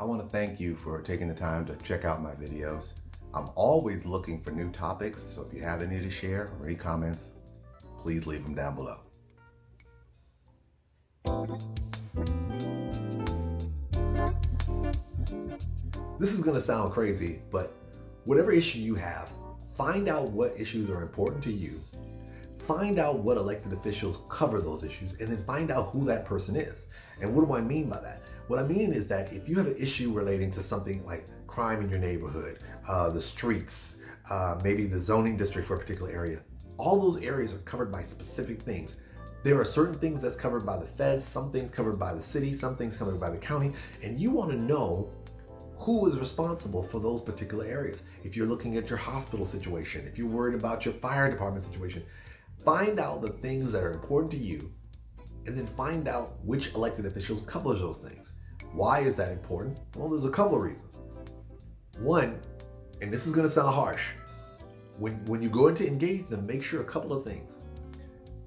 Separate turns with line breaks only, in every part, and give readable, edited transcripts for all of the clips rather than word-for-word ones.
I want to thank you for taking the time to check out my videos. I'm always looking for new topics, so if you have any to share or any comments, please leave them down below. This is going to sound crazy, but whatever issue you have, find out what issues are important to you, find out what elected officials cover those issues, and then find out who that person is. And what do I mean by that? What I mean is that if you have an issue relating to something like crime in your neighborhood, the streets, maybe the zoning district for a particular area, all those areas are covered by specific things. There are certain things that's covered by the feds, some things covered by the city, some things covered by the county, and you want to know who is responsible for those particular areas. If you're looking at your hospital situation, if you're worried about your fire department situation, find out the things that are important to you, and then find out which elected officials cover those things. Why is that important? Well, there's a couple of reasons. One, and this is going to sound harsh, when you go in to engage them, make sure a couple of things.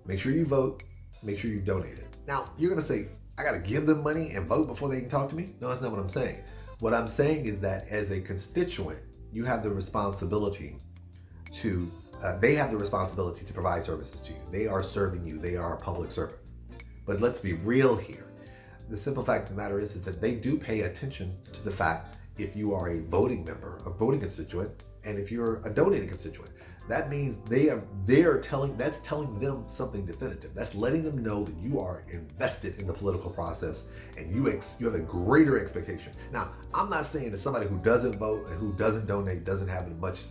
Make sure you vote, make sure you donate it. Now, you're going to say, I got to give them money and vote before they can talk to me? No, that's not what I'm saying. What I'm saying is that as a constituent, you have the responsibility to, they have the responsibility to provide services to you. They are serving you. They are a public servant. But let's be real here. The simple fact of the matter is that they do pay attention to the fact if you are a voting member, a voting constituent, and if you're a donating constituent. That means that's telling them something definitive. That's letting them know that you are invested in the political process and you have a greater expectation. Now, I'm not saying that somebody who doesn't vote and who doesn't donate doesn't have as much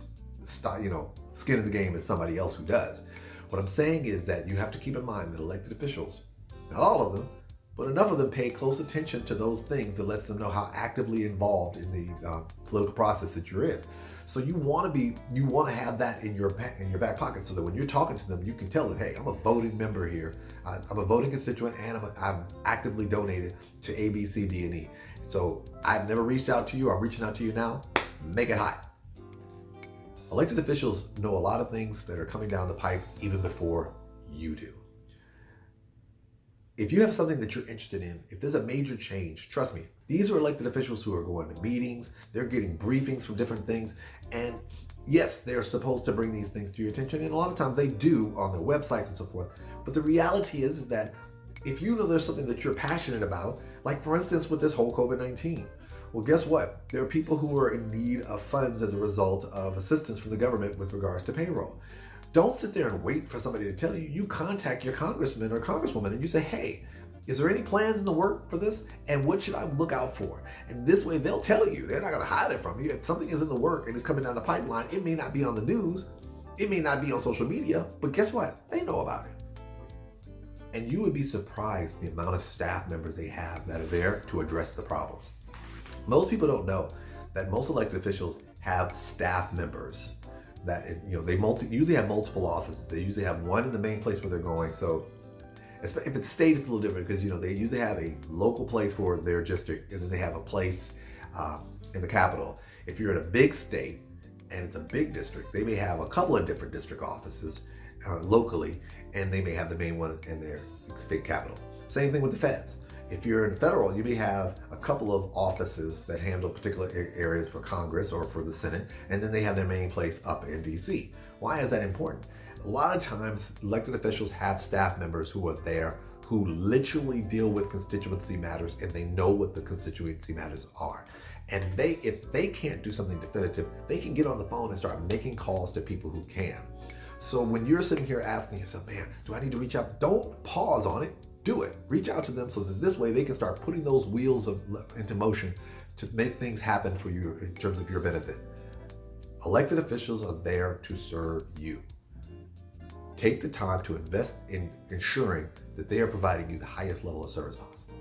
skin in the game as somebody else who does. What I'm saying is that you have to keep in mind that elected officials, not all of them, but enough of them pay close attention to those things that lets them know how actively involved in the political process that you're in. So you want to have that in your back pocket, so that when you're talking to them, you can tell them, hey, I'm a voting member here. I'm a voting constituent, and I'm actively donated to A, B, C, D, and E. So I've never reached out to you. I'm reaching out to you now. Make it hot. Elected officials know a lot of things that are coming down the pipe even before you do. If you have something that you're interested in, if there's a major change, trust me, these are elected officials who are going to meetings, they're getting briefings from different things, and yes, they're supposed to bring these things to your attention, and a lot of times they do on their websites and so forth. But the reality is that if you know there's something that you're passionate about, like for instance with this whole COVID-19, well, guess what? There are people who are in need of funds as a result of assistance from the government with regards to payroll. Don't sit there and wait for somebody to tell you. You contact your congressman or congresswoman and you say, hey, is there any plans in the work for this? And what should I look out for? And this way they'll tell you. They're not going to hide it from you. If something is in the work and it's coming down the pipeline, it may not be on the news. It may not be on social media, but guess what? They know about it. And you would be surprised the amount of staff members they have that are there to address the problems. Most people don't know that most elected officials have staff members that they usually have multiple offices. They usually have one in the main place where they're going. So if it's state, it's a little different because they usually have a local place for their district, and then they have a place in the capital. If you're in a big state and it's a big district, they may have a couple of different district offices locally, and they may have the main one in their state capital. Same thing with the feds. If you're in federal, you may have a couple of offices that handle particular areas for Congress or for the Senate, and then they have their main place up in DC. Why is that important? A lot of times, elected officials have staff members who are there who literally deal with constituency matters, and they know what the constituency matters are. And if they can't do something definitive, they can get on the phone and start making calls to people who can. So when you're sitting here asking yourself, man, do I need to reach out? Don't pause on it. Do it. Reach out to them so that this way they can start putting those wheels into motion to make things happen for you in terms of your benefit. Elected officials are there to serve you. Take the time to invest in ensuring that they are providing you the highest level of service possible.